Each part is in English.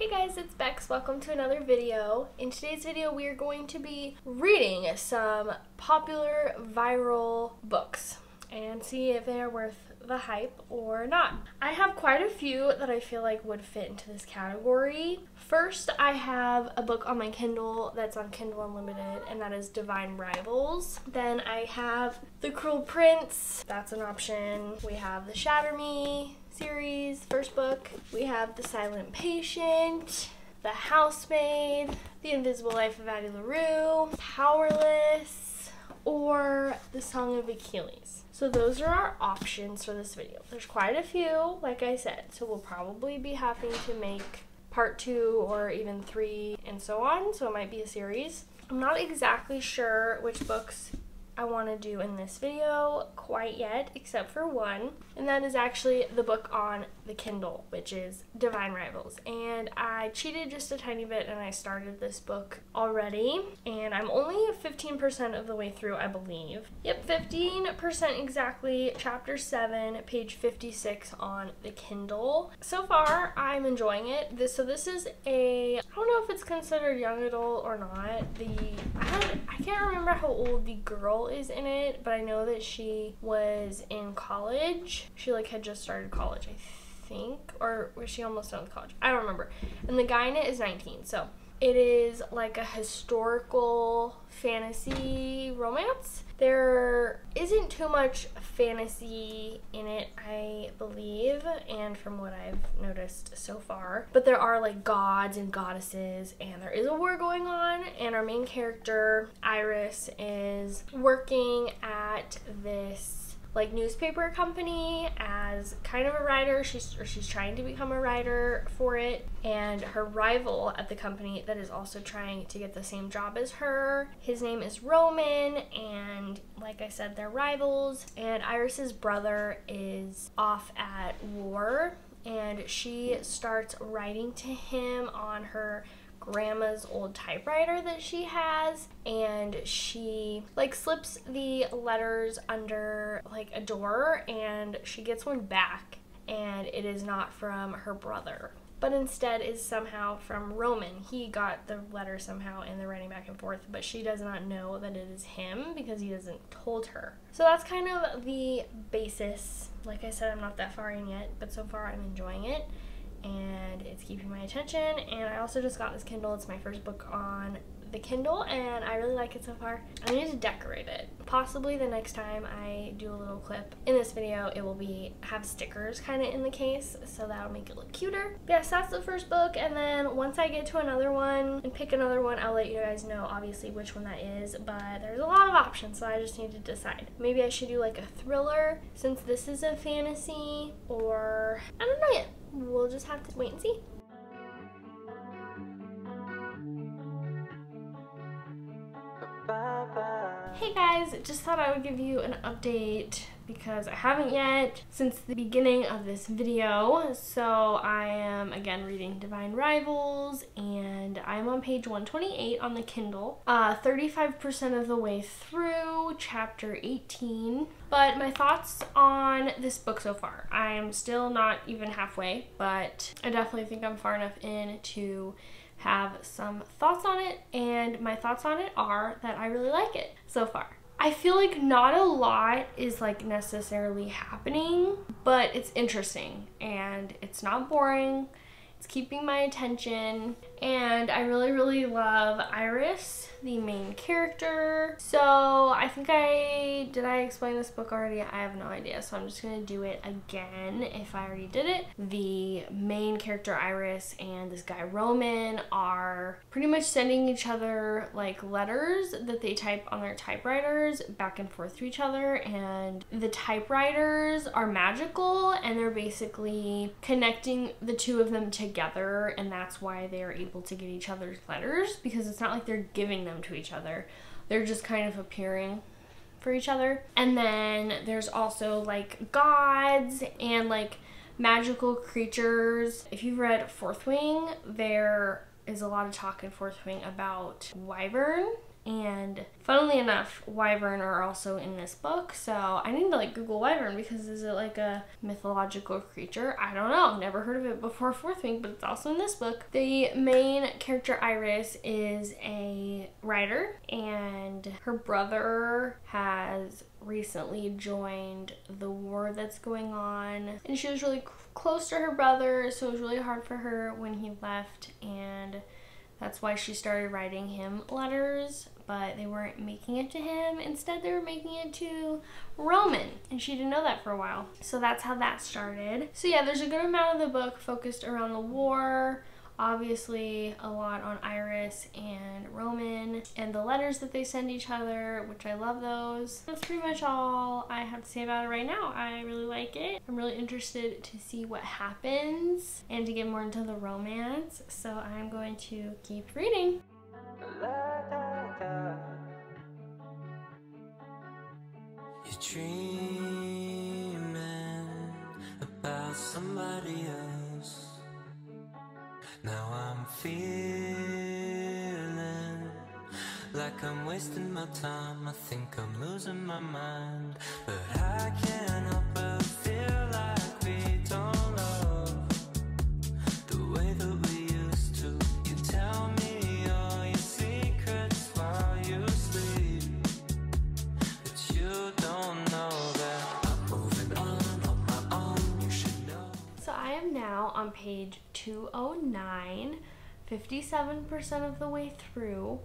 Hey guys, it's Bex. Welcome to another video. In today's video, we are going to be reading some popular viral books and see if they're worth the hype or not. I have quite a few that I feel like would fit into this category. First, I have a book on my Kindle that's on Kindle Unlimited, and that is Divine Rivals. Then I have The Cruel Prince. That's an option. We have the Shatter Me series, first book. We have The Silent Patient, The Housemaid, The Invisible Life of Addie LaRue, Powerless, or The Song of Achilles. So those are our options for this video. There's quite a few, like I said, so we'll probably be having to make part 2 or even 3 and so on, so it might be a series. I'm not exactly sure which books I want to do in this video quite yet, except for one, and that is actually the book on the Kindle, which is Divine Rivals. And I cheated just a tiny bit and I started this book already, and I'm only 15% of the way through, I believe. Yep, 15% exactly, chapter 7, page 56 on the Kindle. So far, I'm enjoying it. This is I don't know if it's considered young adult or not. I can't remember how old the girl is in it, but I know that she was in college. She had just started college, I think, or was she almost done with college? I don't remember. And the guy in it is 19, so it is like a historical fantasy romance. There isn't too much fantasy in it, I believe, and from what I've noticed so far. But there are like gods and goddesses, and there is a war going on, and our main character, Iris, is working at this newspaper company as kind of a writer. She's trying to become a writer for it, and her rival at the company that is also trying to get the same job as her, his name is Roman, and like I said, they're rivals. And Iris's brother is off at war, and she starts writing to him on her grandma's old typewriter that she has, and she slips the letters under a door, and she gets one back, and it is not from her brother, but instead is somehow from Roman. He got the letter somehow, and they're writing back and forth, but she does not know that it is him because he hasn't told her. So that's kind of the basis. Like I said, I'm not that far in yet, but so far I'm enjoying it, and it's keeping my attention. And I also just got this Kindle. It's my first book on the Kindle, and I really like it so far. I need to decorate it. Possibly the next time I do a little clip in this video, it will have stickers kind of in the case, so that'll make it look cuter. Yes, that's the first book, and then once I get to another one and pick another one, I'll let you guys know obviously which one that is, but there's a lot of options, so I just need to decide. Maybe I should do a thriller since this is a fantasy, or I don't know yet. We'll just have to wait and see. Hey guys, just thought I would give you an update because I haven't yet since the beginning of this video. So I am again reading Divine Rivals, and I'm on page 128 on the Kindle, 35% of the way through chapter 18. But my thoughts on this book so far, I'm still not even halfway, but I definitely think I'm far enough in to have some thoughts on it, and my thoughts on it are that I really like it so far. I feel like not a lot is necessarily happening, but it's interesting and it's not boring. It's keeping my attention, and I really love Iris, the main character. So I think did I explain this book already? I have no idea, so I'm just gonna do it again if I already did it. The main character Iris and this guy Roman are pretty much sending each other letters that they type on their typewriters back and forth to each other, and the typewriters are magical, and they're basically connecting the two of them together, and that's why they're able to get each other's letters, because it's not like they're giving them to each other. They're just kind of appearing for each other. And then there's also gods and magical creatures. If you've read Fourth Wing, there is a lot of talk in Fourth Wing about Wyvern And funnily enough, wyvern are also in this book, so I need to like Google wyvern because is it like a mythological creature? I don't know. Never heard of it before Fourth Wing, but it's also in this book. The main character, Iris, is a writer, and her brother has recently joined the war that's going on, and she was really close to her brother, so it was really hard for her when he left, and that's why she started writing him letters, but they weren't making it to him. Instead, they were making it to Roman, and she didn't know that for a while. So that's how that started. So yeah, there's a good amount of the book focused around the war. Obviously, a lot on Iris and Roman and the letters that they send each other, which I love those. That's pretty much all I have to say about it right now. I really like it. I'm really interested to see what happens and to get more into the romance, so I'm going to keep reading. You're dreaming about somebody else. Now I'm feeling like I'm wasting my time. I think I'm losing my mind, but I can't help but feel like we don't love the way that we used to. You tell me all your secrets while you sleep, but you don't know that I'm moving on my own. You should know. So I am now on page 209, 57% of the way through.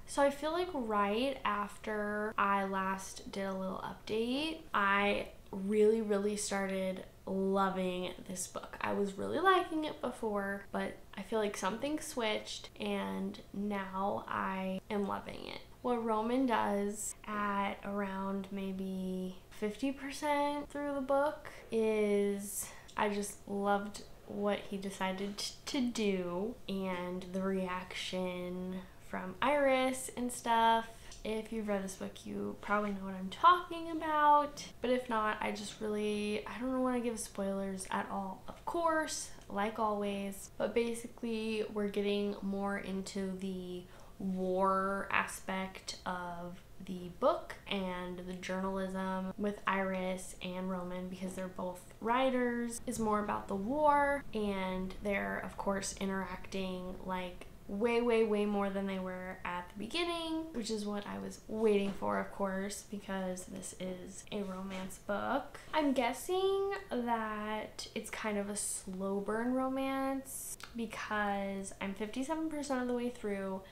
So I feel like right after I last did a little update, I really started loving this book. I was really liking it before, but I feel like something switched and now I am loving it. What Roman does at around maybe 50% through the book is I just loved what he decided to do and the reaction from Iris and stuff. If you've read this book, you probably know what I'm talking about, but if not, I don't want to give spoilers at all, of course, like always, but basically we're getting more into the war aspect of the book and the journalism with Iris and Roman, because they're both writers, is more about the war, and they're of course interacting like way more than they were at the beginning, which is what I was waiting for, of course, because this is a romance book. I'm guessing that it's kind of a slow burn romance because I'm 57% of the way through,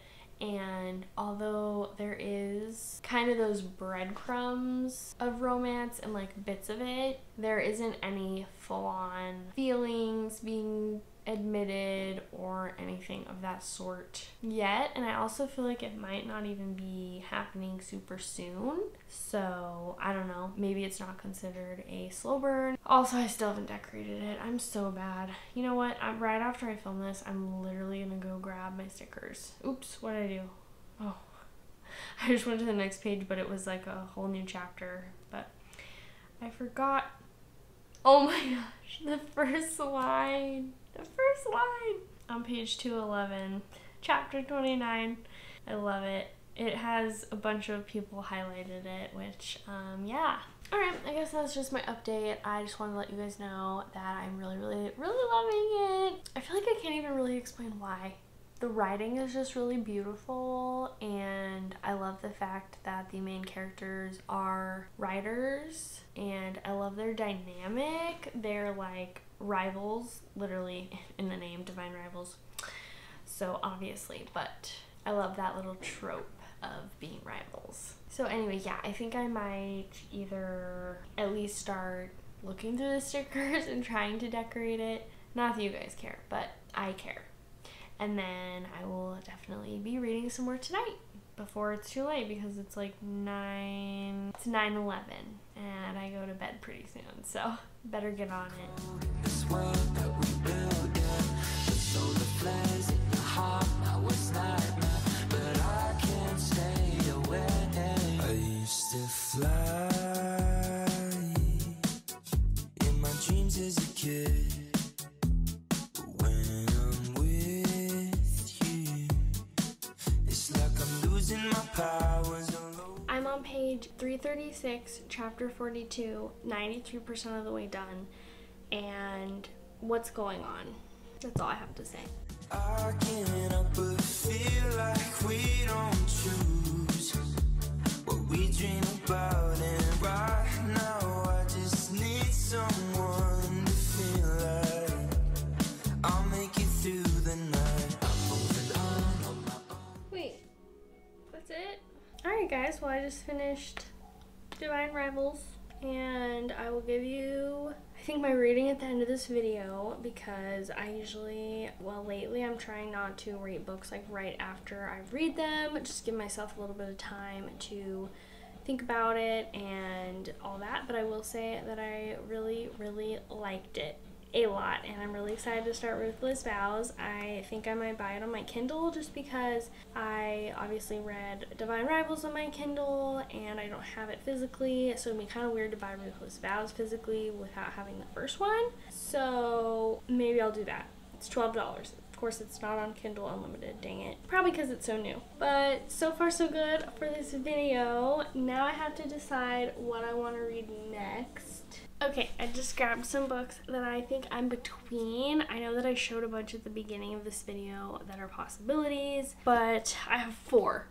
and although there is kind of those breadcrumbs of romance and like bits of it, there isn't any full-on feelings being admitted or anything of that sort yet, and I also feel like it might not even be happening super soon, so I don't know, maybe it's not considered a slow burn. Also, I still haven't decorated it. I'm so bad. You know what, right after I film this, I'm literally gonna go grab my stickers. Oops, what did I do? Oh, I just went to the next page, but it was like a whole new chapter, but I forgot. Oh my gosh, the first line on page 211, chapter 29. I love it. It has a bunch of people highlighted it, which, yeah. Alright, I guess that's just my update. I just want to let you guys know that I'm really loving it. I feel like I can't even really explain why. The writing is just really beautiful, and I love the fact that the main characters are writers, and I love their dynamic. They're like rivals, literally in the name, divine rivals, so obviously, but I love that little trope of being rivals. So anyway, yeah, I think I might either at least start looking through the stickers and trying to decorate it. Not that you guys care, but I care. And then I will definitely be reading some more tonight before it's too late, because it's like 9:11 and I go to bed pretty soon, so better get on it. This world that we built, yeah. It's all the flares in your heart, now it's nightmare, but I can't stay away. I used to fly in my dreams as a kid. When I'm with you, it's like I'm losing my power. 36, chapter 42, 93% of the way done, and what's going on. That's all I have to say. I can't help but feel like we don't choose what we dream about, and right now I just need someone to feel like I'll make it through the night. I'm moving on my own. Wait, that's it? Alright guys, well I just finished Divine Rivals, and I will give you, I think, my rating at the end of this video, because I usually, well, lately I'm trying not to rate books like right after I read them, just give myself a little bit of time to think about it and all that. But I will say that I really liked it a lot, and I'm really excited to start Ruthless Vows. I think I might buy it on my Kindle, just because I obviously read Divine Rivals on my Kindle and I don't have it physically, so it'd be kind of weird to buy Ruthless Vows physically without having the first one. So maybe I'll do that. It's $12. Of course, it's not on Kindle Unlimited, dang it. Probably because it's so new. But so far so good for this video. Now I have to decide what I want to read next. Okay, I just grabbed some books that I think I'm between. I know that I showed a bunch at the beginning of this video that are possibilities, but I have 4,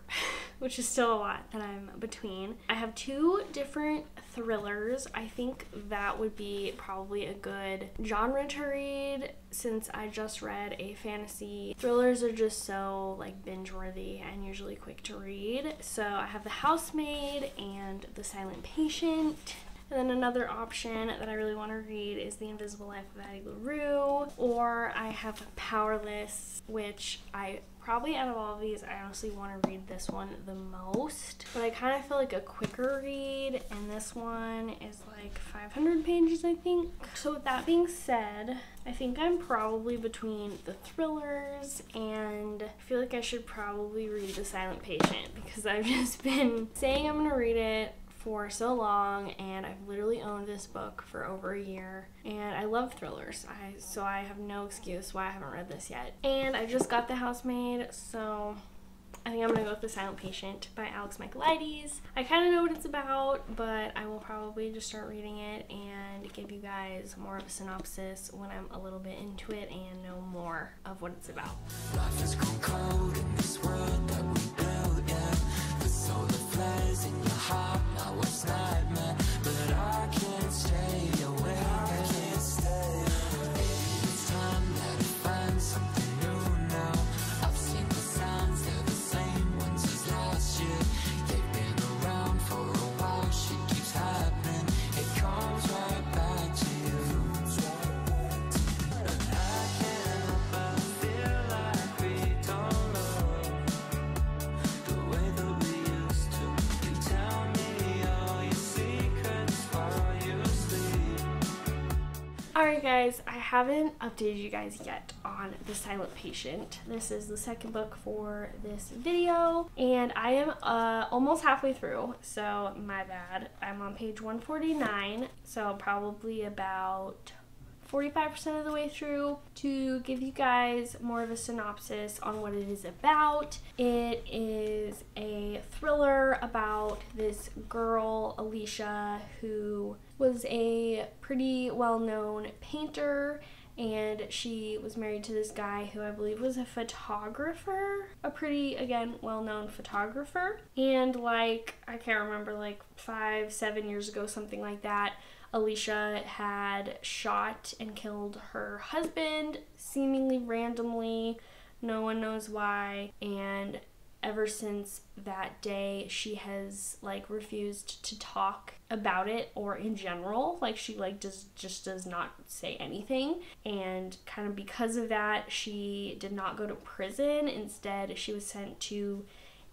which is still a lot that I'm between. I have 2 different thrillers. I think that would be probably a good genre to read, since I just read a fantasy. Thrillers are just so like binge worthy and usually quick to read. So I have The Housemaid and The Silent Patient. And then another option that I really want to read is The Invisible Life of Addie LaRue, or I have Powerless, which I probably, out of all of these, I honestly want to read this one the most, but I kind of feel like a quicker read, and this one is like 500 pages, I think. So with that being said, I think I'm probably between the thrillers, and I feel like I should probably read The Silent Patient, because I've just been saying I'm gonna read it for so long, and I've literally owned this book for over a year, and I love thrillers, so I have no excuse why I haven't read this yet. And I just got The Housemaid, so I think I'm gonna go with The Silent Patient by Alex Michaelides. I kind of know what it's about, but I will probably just start reading it and give you guys more of a synopsis when I'm a little bit into it and know more of what it's about. Life has grown cold in this world that we built, yeah. The solar flares in your heart, now it's nightmare, but I can't stay away. I can't stay away. It's time that I find something new now. I've seen the signs, they're the same ones as last year. They've been around for a while, shit keeps happening. It comes right back to you. And I can't help but feel like we don't love the way that we used to. You tell me all your secrets while you sleep. Alright guys, I haven't updated you guys yet on The Silent Patient. This is the second book for this video, and I am almost halfway through, so my bad. I'm on page 149, so probably about 45% of the way through. To give you guys more of a synopsis on what it is about, it is a thriller about this girl, Alicia, who was a pretty well-known painter, and she was married to this guy who I believe was a photographer, a pretty, again, well-known photographer. And like, I can't remember, like 5-7 years ago, something like that, Alicia had shot and killed her husband, seemingly randomly, no one knows why, and ever since that day she has like refused to talk about it, or in general, like she like just does not say anything. And kind of because of that, she did not go to prison. Instead, she was sent to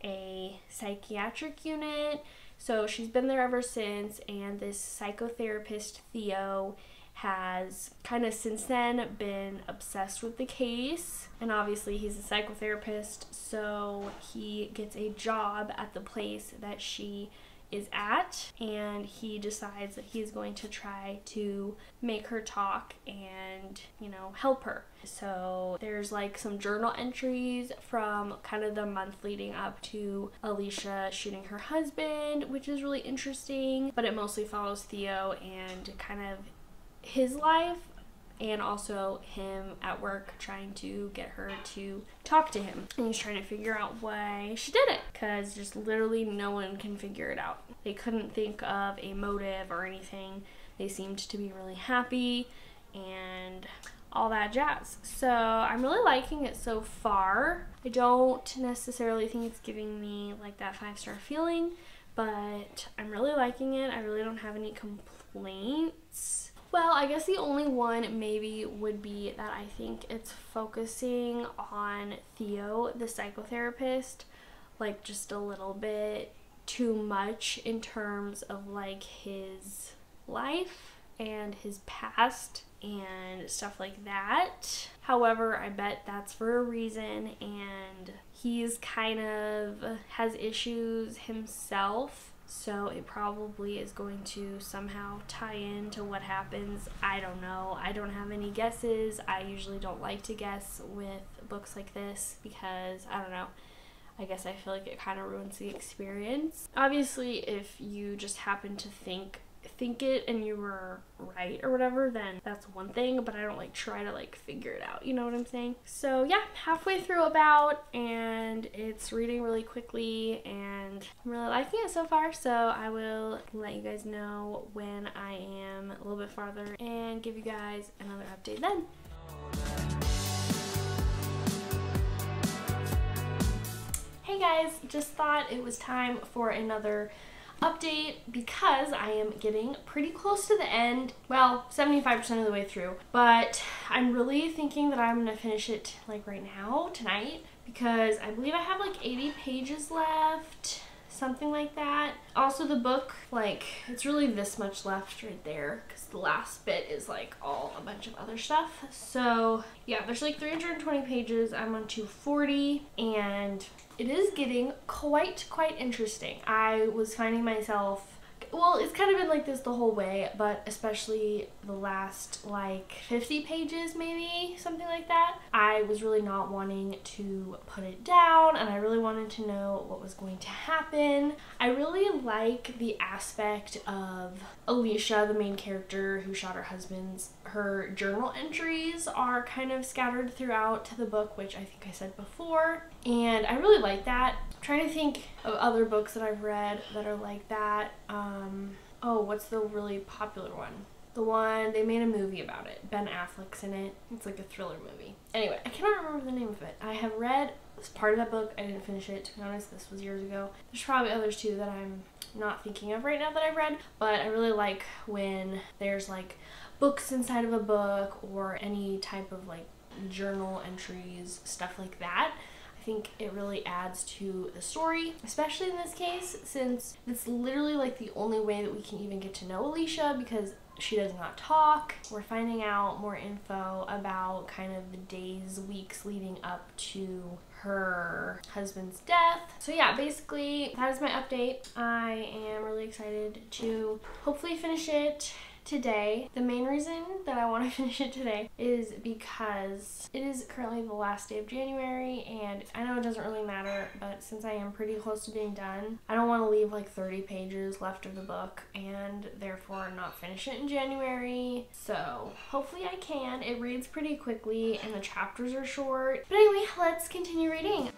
a psychiatric unit. So she's been there ever since, and this psychotherapist, Theo, has kind of since then been obsessed with the case. And obviously he's a psychotherapist, so he gets a job at the place that she is at, and he decides that he's going to try to make her talk and, you know, help her. So there's like some journal entries from kind of the month leading up to Alicia shooting her husband, which is really interesting, but it mostly follows Theo and kind of his life, and also him at work trying to get her to talk to him. And he's trying to figure out why she did it, because just literally no one can figure it out. They couldn't think of a motive or anything. They seemed to be really happy and all that jazz. So I'm really liking it so far. I don't necessarily think it's giving me like that 5-star feeling, but I'm really liking it. I really don't have any complaints. Well, I guess the only one maybe would be that I think it's focusing on Theo, the psychotherapist, like just a little bit too much in terms of like his life and his past and stuff like that. However, I bet that's for a reason, and he's kind of has issues himself. So it probably is going to somehow tie into what happens. I don't know. I don't have any guesses. I usually don't like to guess with books like this because, I don't know, I guess I feel like it kind of ruins the experience. Obviously, if you just happen to think it and you were right or whatever, then that's one thing, but I don't like try to like figure it out, you know what I'm saying? So yeah, halfway through about, and it's reading really quickly and I'm really liking it so far, so I will let you guys know when I am a little bit farther and give you guys another update then. Hey guys, just thought it was time for another update because I am getting pretty close to the end. Well, 75% of the way through, but I'm really thinking that I'm gonna finish it like right now, tonight, because I believe I have like 80 pages left, something like that. Also the book, like, it's really this much left right there because the last bit is like all a bunch of other stuff. So yeah, there's like 320 pages. I'm on 240 and it is getting quite interesting. I was finding myself, well, it's kind of been like this the whole way, but especially the last like 50 pages, maybe something like that. I was really not wanting to put it down, and I really wanted to know what was going to happen. I really like the aspect of Alicia, the main character who shot her husband's. Her journal entries are kind of scattered throughout the book, which I think I said before, and I really like that. I'm trying to think of other books that I've read that are like that. Oh, what's the really popular one? The one, they made a movie about it. Ben Affleck's in it. It's like a thriller movie. Anyway, I cannot remember the name of it. I have read part of that book. I didn't finish it, to be honest. This was years ago. There's probably others too that I'm not thinking of right now that I've read, but I really like when there's like books inside of a book or any type of like journal entries, stuff like that. I think it really adds to the story, especially in this case, since it's literally like the only way that we can even get to know Alicia, because she does not talk. We're finding out more info about kind of the days, weeks leading up to her husband's death. So yeah, basically that is my update. I am really excited to hopefully finish it today. The main reason that I want to finish it today is because it is currently the last day of January, and I know it doesn't really matter, but since I am pretty close to being done, I don't want to leave like 30 pages left of the book and therefore not finish it in January. So hopefully I can. It reads pretty quickly and the chapters are short. But anyway, let's continue reading.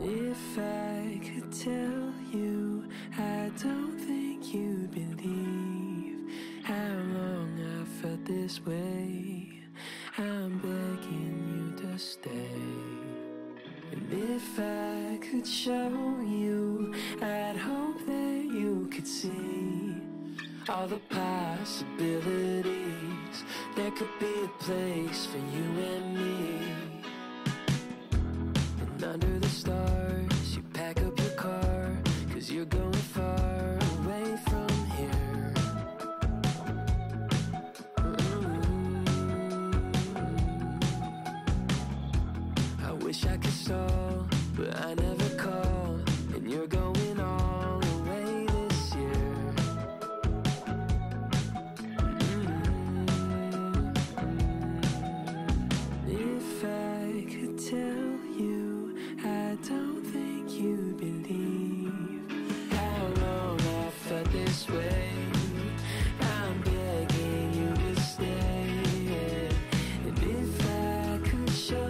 If I could tell you, I don't think you'd believe how long I felt this way. I'm begging you to stay. And if I could show you, I'd hope that you could see all the possibilities. There could be a place for you and me. And under the stars, you pack up your car, 'cause you're going far away from here. I wish I could stall, but I never call. And you're going all the way this year. If I could tell you, I don't think you'd believe how long I felt this way. I'm begging you to stay. And if I could show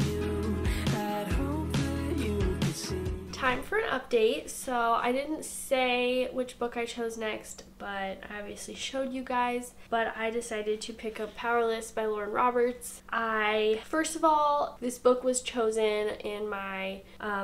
you, I'd hope that you could see. Time for an update. So I didn't say which book I chose next, but I obviously showed you guys. But I decided to pick up Powerless by Lauren Roberts. First of all, this book was chosen in my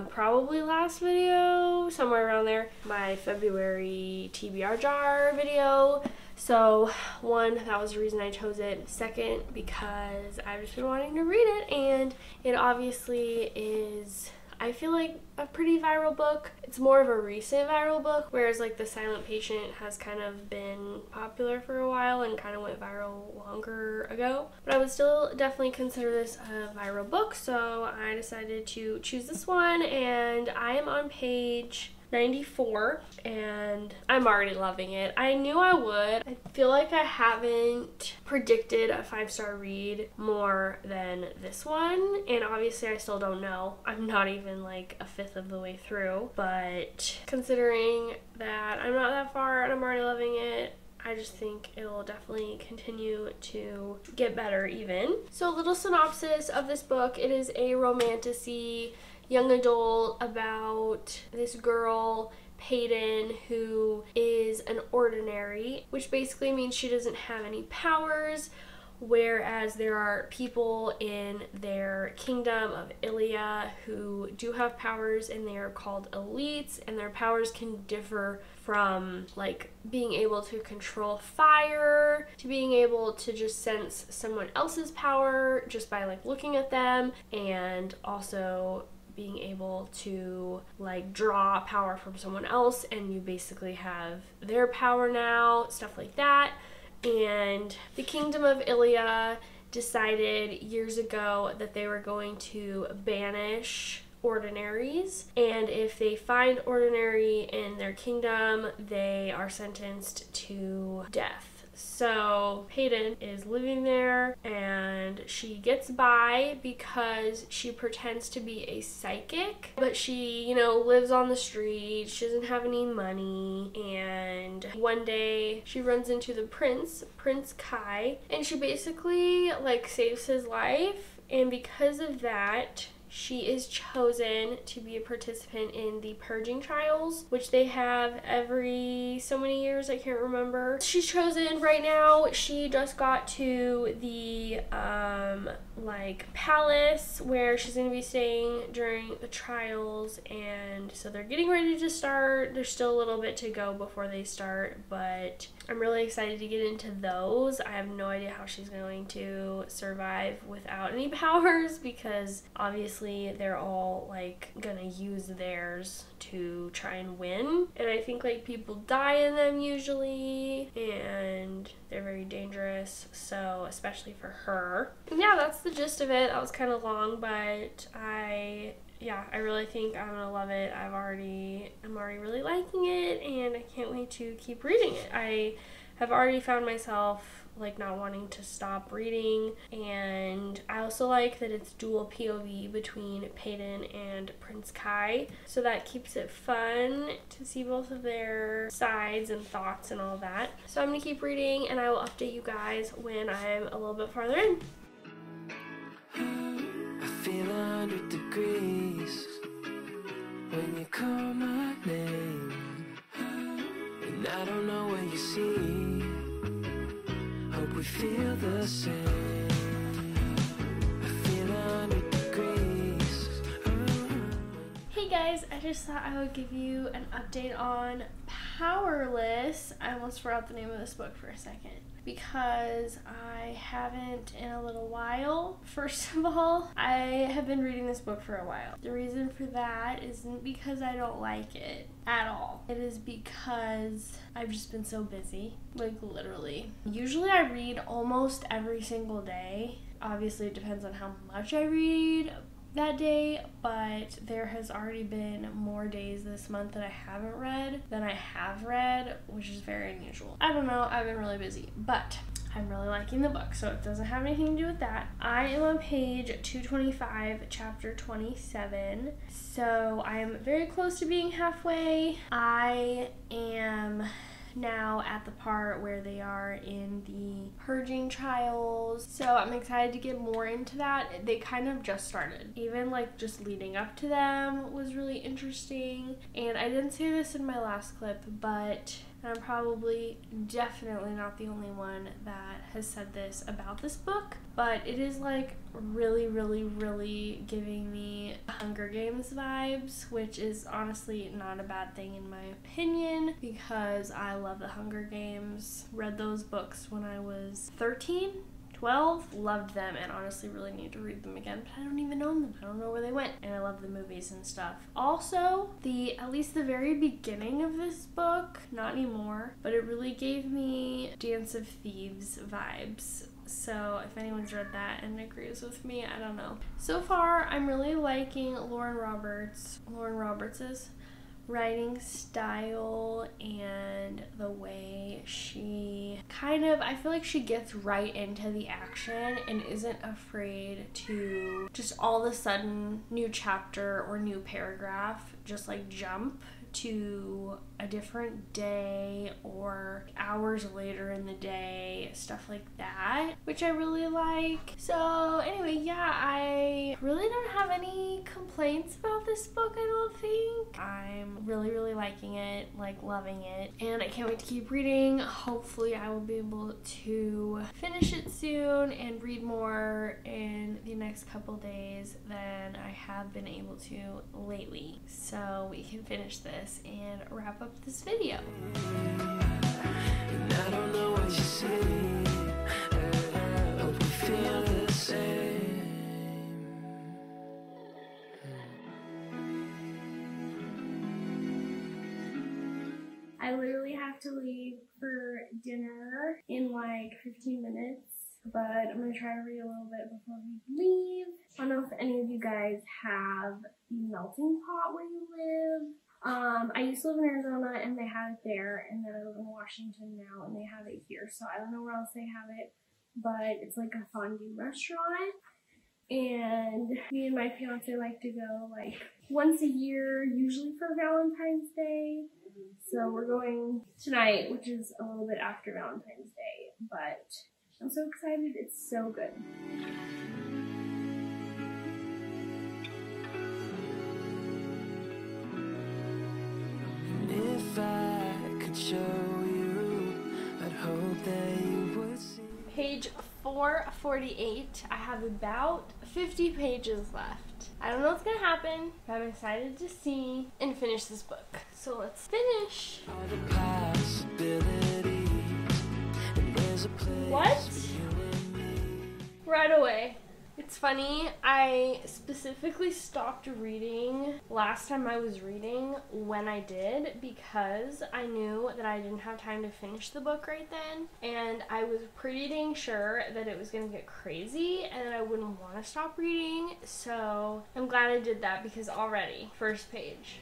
probably last video, somewhere around there, my February TBR jar video. So one, that was the reason I chose it. Second, because I've just been wanting to read it, and it obviously is, I feel like, a pretty viral book. It's more of a recent viral book, whereas like The Silent Patient has kind of been popular for a while and kind of went viral longer ago. But I would still definitely consider this a viral book, so I decided to choose this one, and I am on page 94, and I'm already loving it. I knew I would. I feel like I haven't predicted a 5-star read more than this one, and obviously I still don't know. I'm not even like a fifth of the way through, but considering that I'm not that far and I'm already loving it, I just think it'll definitely continue to get better even. So a little synopsis of this book. It is a romantasy young adult about this girl, Peyton, who is an ordinary, which basically means she doesn't have any powers, whereas there are people in their kingdom of Ilia who do have powers, and they are called elites, and their powers can differ from like being able to control fire to being able to just sense someone else's power just by like looking at them, and also being able to like draw power from someone else, and you basically have their power now, stuff like that. And the kingdom of Ilia decided years ago that they were going to banish ordinaries, and if they find ordinary in their kingdom, they are sentenced to death. So Peyton is living there, and she gets by because she pretends to be a psychic, but she, you know, lives on the street. She doesn't have any money, and one day she runs into the Prince Kai, and she basically like saves his life, and because of that, she is chosen to be a participant in the purging trials, which they have every so many years, I can't remember. She's chosen right now. She just got to the like palace where she's gonna be staying during the trials, and so they're getting ready to start. There's still a little bit to go before they start, but I'm really excited to get into those. I have no idea how she's going to survive without any powers, because obviously they're all like gonna use theirs to try and win, and I think like people die in them usually, and they're very dangerous, so especially for her. And yeah, that's the gist of it. That was kind of long, but I really think I'm gonna love it. I'm already really liking it, and I can't wait to keep reading it. I have already found myself like not wanting to stop reading, and I also like that it's dual POV between Peyton and Prince Kai, so that keeps it fun to see both of their sides and thoughts and all that. So I'm gonna keep reading, and I will update you guys when I'm a little bit farther in. I feel 100 degrees when you call my name, and I don't know what you see. Hope we feel the same. I feel 100 degrees. Hey guys, I just thought I would give you an update on Powerless. I almost forgot the name of this book for a second because I haven't in a little while. First of all, I have been reading this book for a while. The reason for that isn't because I don't like it at all. It is because I've just been so busy, like literally. Usually I read almost every single day. Obviously it depends on how much I read that day, but there has already been more days this month that I haven't read than I have read, which is very unusual. I don't know, I've been really busy, but I'm really liking the book, so it doesn't have anything to do with that. I am on page 225, chapter 27, so I am very close to being halfway. I am now at the part where they are in the purging trials, so I'm excited to get more into that. They kind of just started. Even like just leading up to them was really interesting, and I didn't say this in my last clip, but I'm probably definitely not the only one that has said this about this book, but it is like really giving me Hunger Games vibes, which is honestly not a bad thing in my opinion because I love the Hunger Games. Read those books when I was 13, 12, loved them, and honestly really need to read them again, but I don't even own them. I don't know where they went, and I love the movies and stuff. Also, at least the very beginning of this book, not anymore, but it really gave me Dance of Thieves vibes. So if anyone's read that and agrees with me, I don't know. So far, I'm really liking Lauren Roberts's writing style and the way she I feel like she gets right into the action and isn't afraid to just all of a sudden new chapter or new paragraph just like jump to a different day or hours later in the day, stuff like that, which I really like. So anyway, yeah, I really don't have any complaints about this book, I don't think. I'm really liking it, like loving it, and I can't wait to keep reading. Hopefully I will be able to finish it soon and read more in the next couple days than I have been able to lately, so we can finish this and wrap up this video. And I don't know what you see. Hope we feel the same. I literally have to leave for dinner in like 15 minutes, but I'm gonna try to read a little bit before we leave. I don't know if any of you guys have the melting pot where you live. I used to live in Arizona and they had it there, and then I live in Washington now and they have it here, so I don't know where else they have it, but it's like a fondue restaurant, and me and my fiance like to go like once a year, usually for Valentine's Day. So we're going tonight, which is a little bit after Valentine's Day, but I'm so excited. It's so good. If I could show you, I'd hope that you would see. Page 448. I have about 50 pages left. I don't know what's gonna happen, but I'm excited to see and finish this book. So let's finish. All the possibilities, and there's a place What? for you and me. Right away. It's funny, I specifically stopped reading last time I was reading when I did because I knew that I didn't have time to finish the book right then, and I was pretty dang sure that it was going to get crazy and that I wouldn't want to stop reading, so I'm glad I did that because already, first page.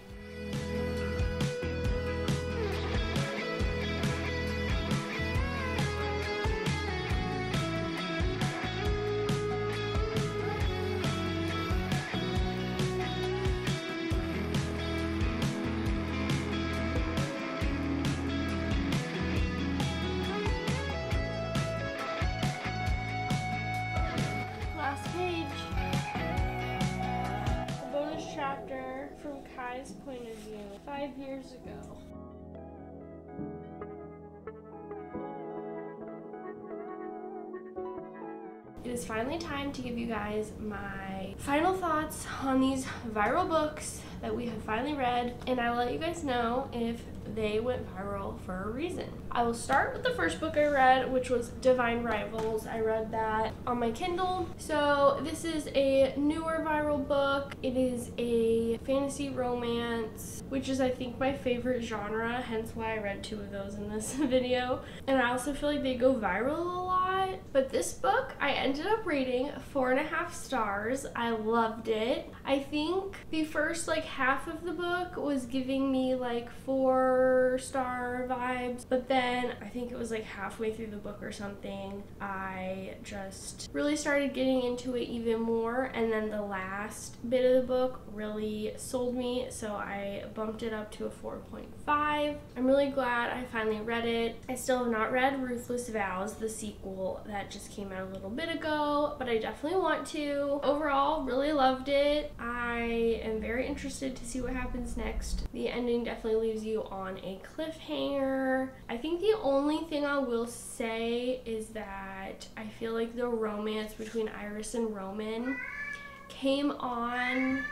guy's point of view 5 years ago. It is finally time to give you guys my final thoughts on these viral books that we have finally read, and I will let you guys know if they went viral for a reason. I will start with the first book I read, which was Divine Rivals. I read that on my Kindle. So this is a newer viral book. It is a fantasy romance, which is I think my favorite genre, hence why I read 2 of those in this video. And I also feel like they go viral a lot. But this book I ended up rating 4.5 stars. I loved it. I think the first like half of the book was giving me like 4-star vibes, but then I think it was like halfway through the book or something, I just really started getting into it even more, and then the last bit of the book really sold me, so I bumped it up to a 4.5. I'm really glad I finally read it. I still have not read Ruthless Vows, the sequel that just came out a little bit ago, but I definitely want to. Overall, really loved it. I am very interested to see what happens next. The ending definitely leaves you on a cliffhanger. I think the only thing I will say is that I feel like the romance between Iris and Roman came on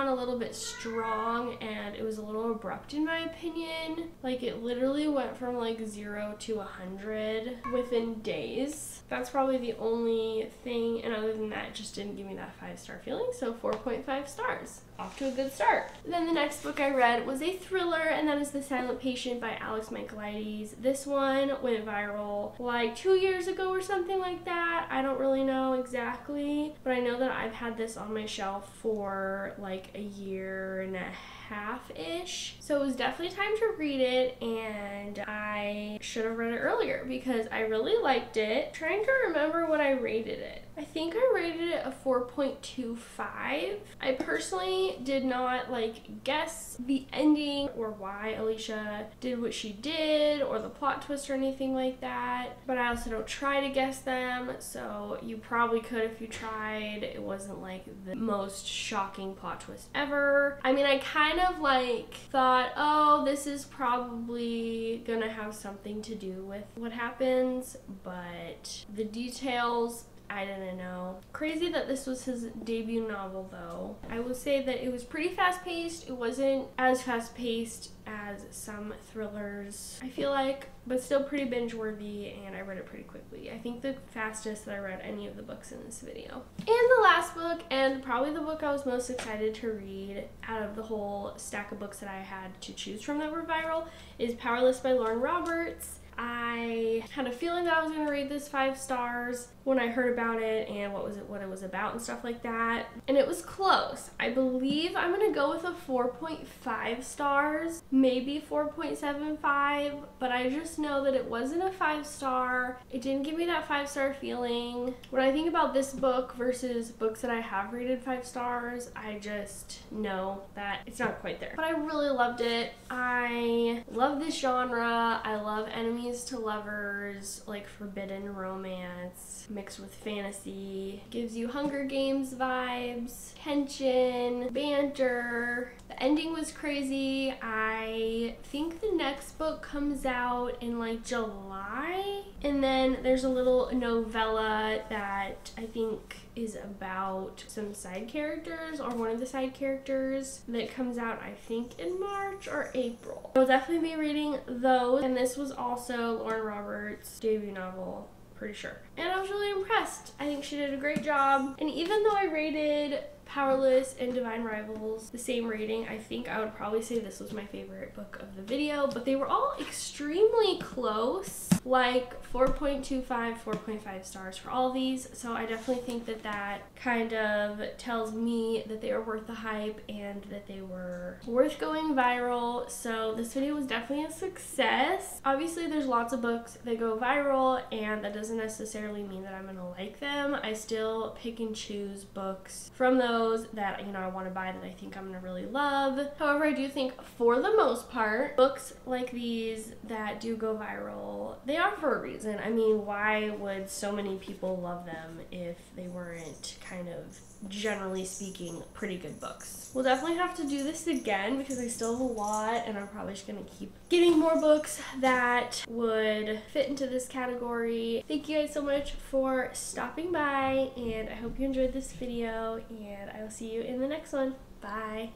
a little bit strong, and it was a little abrupt in my opinion. Like, it literally went from like 0 to 100 within days. That's probably the only thing, and other than that, it just didn't give me that 5-star feeling, so 4.5 stars. Off to a good start. Then the next book I read was a thriller, and that is The Silent Patient by Alex Michaelides. This one went viral like 2 years ago or something like that. I don't really know exactly, but I know that I've had this on my shelf for like a year and a half-ish. So it was definitely time to read it, and I should have read it earlier because I really liked it. Trying to remember what I rated it. I think I rated it a 4.25. I personally did not like guess the ending or why Alicia did what she did or the plot twist or anything like that, but I also don't try to guess them, so you probably could if you tried. It wasn't like the most shocking plot twist ever. I mean, I kind of like thought, oh, this is probably gonna have something to do with what happens, but the details, I didn't know. Crazy that this was his debut novel though. I will say that it was pretty fast-paced. It wasn't as fast-paced as some thrillers, I feel like, but still pretty binge-worthy, and I read it pretty quickly. I think the fastest that I read any of the books in this video. And the last book, and probably the book I was most excited to read out of the whole stack of books that I had to choose from that were viral, is Powerless by Lauren Roberts. I had a feeling that I was going to rate this 5 stars when I heard about it and what it was about and stuff like that. And it was close. I believe I'm going to go with a 4.5 stars, maybe 4.75, but I just know that it wasn't a 5-star. It didn't give me that 5-star feeling. When I think about this book versus books that I have rated 5 stars, I just know that it's not quite there. But I really loved it. I love this genre. I love enemies to lovers, like forbidden romance mixed with fantasy. Gives you Hunger Games vibes, tension, banter. The ending was crazy. I think the next book comes out in like July, and then there's a little novella that I think is about some side characters, or one of the side characters, that comes out I think in March or April. I'll definitely be reading those, and this was also Lauren Roberts' debut novel, pretty sure. And I was really impressed. I think she did a great job, and even though I rated Powerless and Divine Rivals the same rating, I think I would probably say this was my favorite book of the video, but they were all extremely close, like 4.25, 4.5 stars for all these, so I definitely think that that kind of tells me that they were worth the hype and that they were worth going viral, so this video was definitely a success. Obviously, there's lots of books that go viral, and that doesn't necessarily mean that I'm gonna like them. I still pick and choose books from those that, you know, I want to buy that I think I'm gonna really love. However, I do think for the most part, books like these that do go viral, they are for a reason. I mean, why would so many people love them if they weren't kind of generally speaking, pretty good books. We'll definitely have to do this again because I still have a lot, and I'm probably just gonna keep getting more books that would fit into this category. Thank you guys so much for stopping by, and I hope you enjoyed this video, and I will see you in the next one. Bye.